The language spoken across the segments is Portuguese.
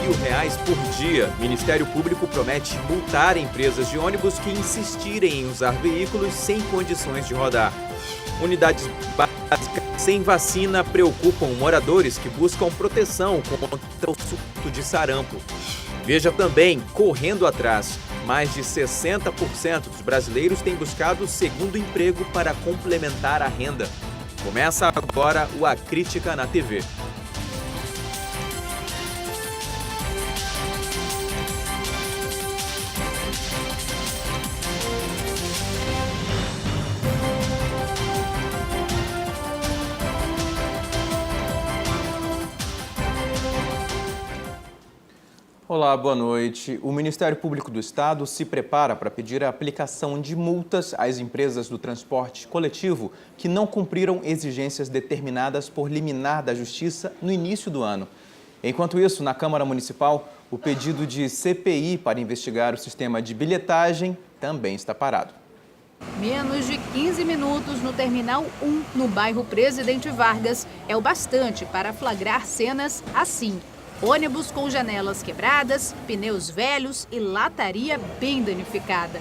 mil por dia. O Ministério Público promete multar empresas de ônibus que insistirem em usar veículos sem condições de rodar. Unidades básicas sem vacina preocupam moradores que buscam proteção contra o surto de sarampo. Veja também, correndo atrás, mais de 60% dos brasileiros têm buscado o segundo emprego para complementar a renda. Começa agora o A Crítica na TV. Olá, boa noite. O Ministério Público do Estado se prepara para pedir a aplicação de multas às empresas do transporte coletivo que não cumpriram exigências determinadas por liminar da Justiça no início do ano. Enquanto isso, na Câmara Municipal, o pedido de CPI para investigar o sistema de bilhetagem também está parado. Menos de 15 minutos no Terminal 1, no bairro Presidente Vargas, é o bastante para flagrar cenas assim. Ônibus com janelas quebradas, pneus velhos e lataria bem danificada.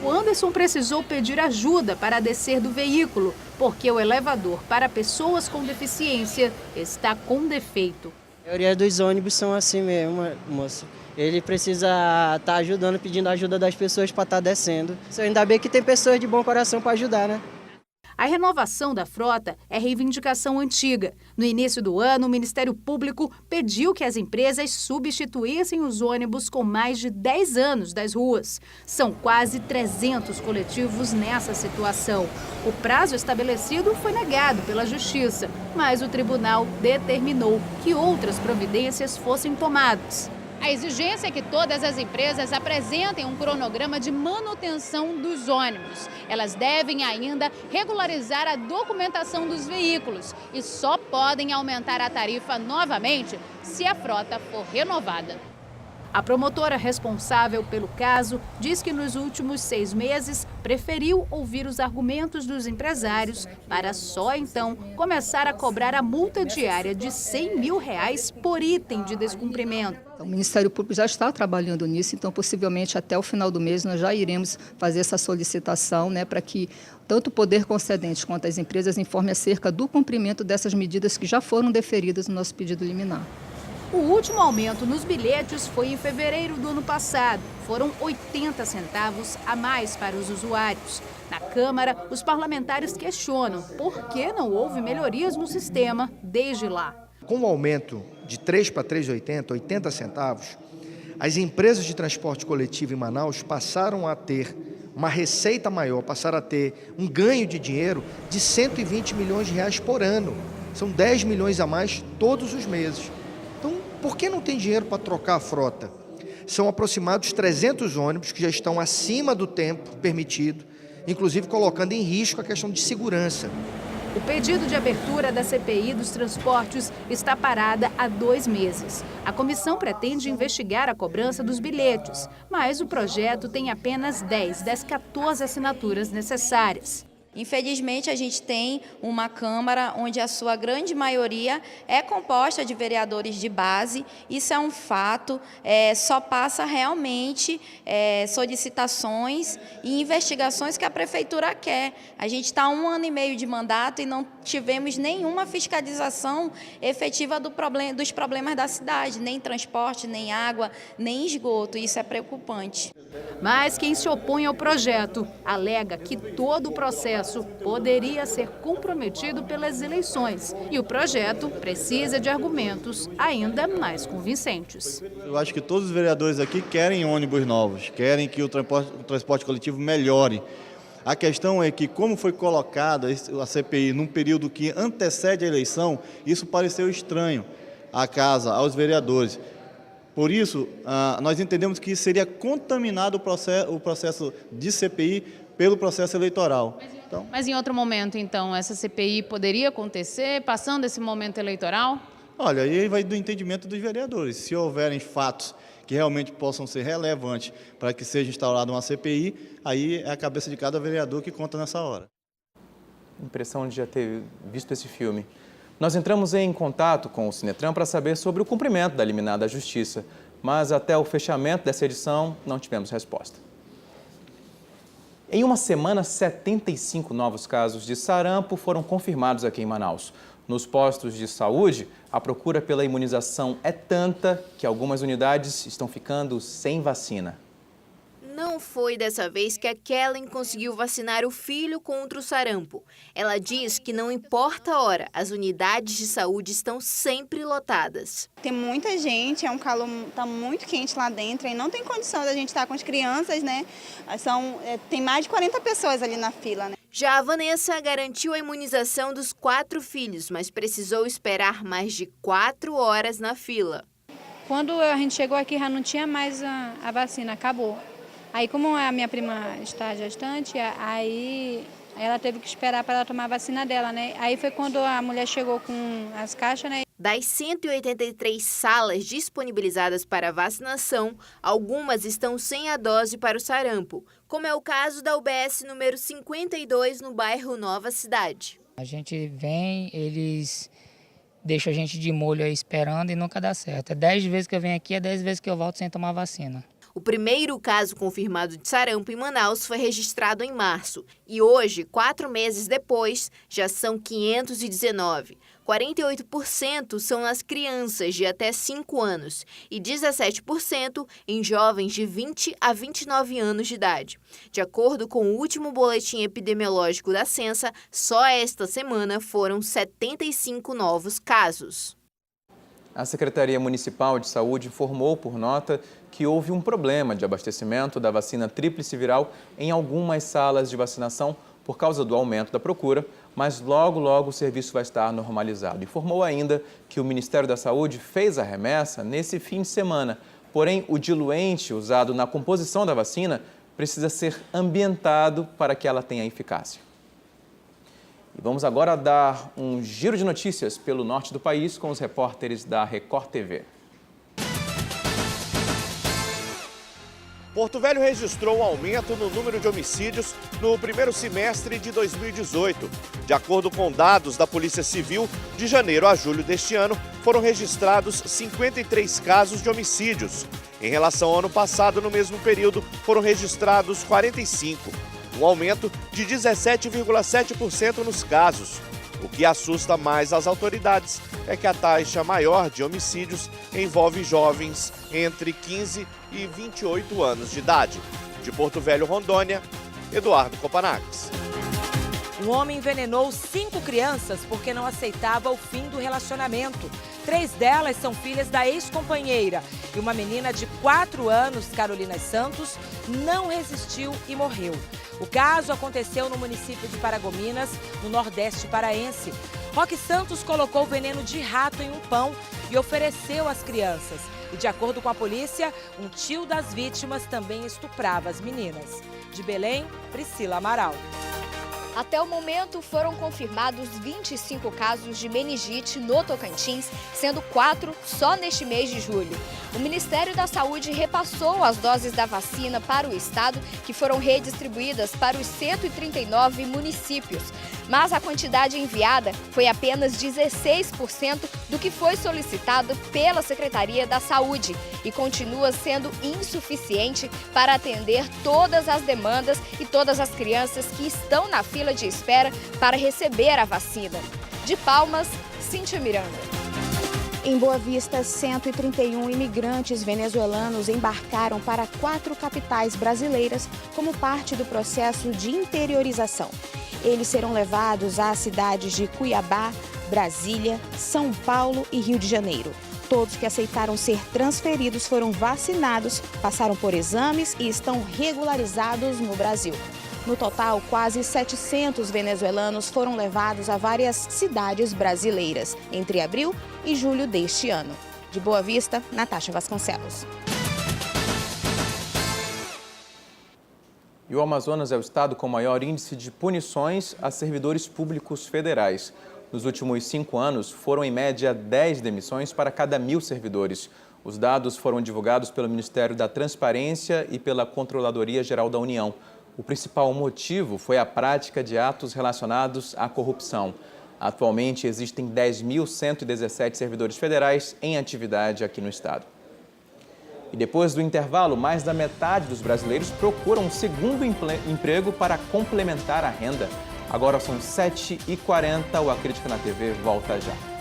O Anderson precisou pedir ajuda para descer do veículo, porque o elevador para pessoas com deficiência está com defeito. A maioria dos ônibus são assim mesmo, moça. Ele precisa estar ajudando, pedindo ajuda das pessoas para estar descendo. Ainda bem que tem pessoas de bom coração para ajudar, né? A renovação da frota é reivindicação antiga. No início do ano, o Ministério Público pediu que as empresas substituíssem os ônibus com mais de 10 anos das ruas. São quase 300 coletivos nessa situação. O prazo estabelecido foi negado pela Justiça, mas o tribunal determinou que outras providências fossem tomadas. A exigência é que todas as empresas apresentem um cronograma de manutenção dos ônibus. Elas devem ainda regularizar a documentação dos veículos e só podem aumentar a tarifa novamente se a frota for renovada. A promotora responsável pelo caso diz que nos últimos 6 meses preferiu ouvir os argumentos dos empresários para só então começar a cobrar a multa diária de R$100 mil por item de descumprimento. O Ministério Público já está trabalhando nisso, então possivelmente até o final do mês nós já iremos fazer essa solicitação, para que tanto o poder concedente quanto as empresas informem acerca do cumprimento dessas medidas que já foram deferidas no nosso pedido liminar. O último aumento nos bilhetes foi em fevereiro do ano passado. Foram 80 centavos a mais para os usuários. Na Câmara, os parlamentares questionam por que não houve melhorias no sistema desde lá. Com o aumento de 3 para 3,80, 80 centavos, as empresas de transporte coletivo em Manaus passaram a ter uma receita maior, passaram a ter um ganho de dinheiro de R$120 milhões por ano. São 10 milhões a mais todos os meses. Então, por que não tem dinheiro para trocar a frota? São aproximados 300 ônibus que já estão acima do tempo permitido, inclusive colocando em risco a questão de segurança. O pedido de abertura da CPI dos transportes está parada há 2 meses. A comissão pretende investigar a cobrança dos bilhetes, mas o projeto tem apenas 10 das 14 assinaturas necessárias. Infelizmente, a gente tem uma Câmara onde a sua grande maioria é composta de vereadores de base. Isso é um fato, só passa realmente solicitações e investigações que a Prefeitura quer. A gente está há 1 ano e meio de mandato e não tivemos nenhuma fiscalização efetiva dos problemas da cidade, nem transporte, nem água, nem esgoto. Isso é preocupante. Mas quem se opõe ao projeto alega que todo o processo poderia ser comprometido pelas eleições e o projeto precisa de argumentos ainda mais convincentes. Eu acho que todos os vereadores aqui querem ônibus novos, querem que o transporte coletivo melhore. A questão é que, como foi colocada a CPI num período que antecede a eleição, isso pareceu estranho à casa, aos vereadores. Por isso, nós entendemos que seria contaminado o processo de CPI pelo processo eleitoral. Mas em outro momento, então, essa CPI poderia acontecer, passando esse momento eleitoral? Olha, aí vai do entendimento dos vereadores. Se houverem fatos que realmente possam ser relevantes para que seja instaurada uma CPI, aí é a cabeça de cada vereador que conta nessa hora. Impressão de já ter visto esse filme. Nós entramos em contato com o Sinetran para saber sobre o cumprimento da liminar da Justiça, mas até o fechamento dessa edição não tivemos resposta. Em uma semana, 75 novos casos de sarampo foram confirmados aqui em Manaus. Nos postos de saúde, a procura pela imunização é tanta que algumas unidades estão ficando sem vacina. Não foi dessa vez que a Kellen conseguiu vacinar o filho contra o sarampo. Ela diz que não importa a hora, as unidades de saúde estão sempre lotadas. Tem muita gente, é um calor, tá muito quente lá dentro e não tem condição da gente estar com as crianças, né? Tem mais de 40 pessoas ali na fila, né? Já a Vanessa garantiu a imunização dos 4 filhos, mas precisou esperar mais de 4 horas na fila. Quando a gente chegou aqui já não tinha mais a vacina, acabou. Aí, como a minha prima está gestante, aí ela teve que esperar para ela tomar a vacina dela, né? Aí foi quando a mulher chegou com as caixas, né? Das 183 salas disponibilizadas para vacinação, algumas estão sem a dose para o sarampo, como é o caso da UBS número 52, no bairro Nova Cidade. A gente vem, eles deixam a gente de molho aí esperando e nunca dá certo. É 10 vezes que eu venho aqui, é 10 vezes que eu volto sem tomar vacina. O primeiro caso confirmado de sarampo em Manaus foi registrado em março e hoje, 4 meses depois, já são 519. 48% são nas crianças de até 5 anos e 17% em jovens de 20 a 29 anos de idade. De acordo com o último boletim epidemiológico da Censa, só esta semana foram 75 novos casos. A Secretaria Municipal de Saúde informou por nota que houve um problema de abastecimento da vacina tríplice viral em algumas salas de vacinação por causa do aumento da procura, mas logo o serviço vai estar normalizado. Informou ainda que o Ministério da Saúde fez a remessa nesse fim de semana, porém o diluente usado na composição da vacina precisa ser ambientado para que ela tenha eficácia. E vamos agora dar um giro de notícias pelo norte do país com os repórteres da Record TV. Porto Velho registrou um aumento no número de homicídios no primeiro semestre de 2018. De acordo com dados da Polícia Civil, de janeiro a julho deste ano, foram registrados 53 casos de homicídios. Em relação ao ano passado, no mesmo período, foram registrados 45. Um aumento de 17,7% nos casos. O que assusta mais as autoridades é que a taxa maior de homicídios envolve jovens entre 15 e 28 anos de idade. De Porto Velho, Rondônia, Eduardo Copanax. Um homem envenenou 5 crianças porque não aceitava o fim do relacionamento. 3 delas são filhas da ex-companheira. E uma menina de 4 anos, Carolina Santos, não resistiu e morreu. O caso aconteceu no município de Paragominas, no Nordeste paraense. Roque Santos colocou veneno de rato em um pão e ofereceu às crianças. E, de acordo com a polícia, um tio das vítimas também estuprava as meninas. De Belém, Priscila Amaral. Até o momento, foram confirmados 25 casos de meningite no Tocantins, sendo 4 só neste mês de julho. O Ministério da Saúde repassou as doses da vacina para o estado, que foram redistribuídas para os 139 municípios. Mas a quantidade enviada foi apenas 16% do que foi solicitado pela Secretaria da Saúde e continua sendo insuficiente para atender todas as demandas e todas as crianças que estão na fila de espera para receber a vacina. De Palmas, Cíntia Miranda. Em Boa Vista, 131 imigrantes venezuelanos embarcaram para 4 capitais brasileiras como parte do processo de interiorização. Eles serão levados às cidades de Cuiabá, Brasília, São Paulo e Rio de Janeiro. Todos que aceitaram ser transferidos foram vacinados, passaram por exames e estão regularizados no Brasil. No total, quase 700 venezuelanos foram levados a várias cidades brasileiras entre abril e julho deste ano. De Boa Vista, Natasha Vasconcelos. E o Amazonas é o estado com maior índice de punições a servidores públicos federais. Nos últimos 5 anos, foram em média 10 demissões para cada 1.000 servidores. Os dados foram divulgados pelo Ministério da Transparência e pela Controladoria Geral da União. O principal motivo foi a prática de atos relacionados à corrupção. Atualmente, existem 10.117 servidores federais em atividade aqui no estado. E depois do intervalo, mais da metade dos brasileiros procuram um segundo emprego para complementar a renda. Agora são 7h40, o A Crítica na TV volta já.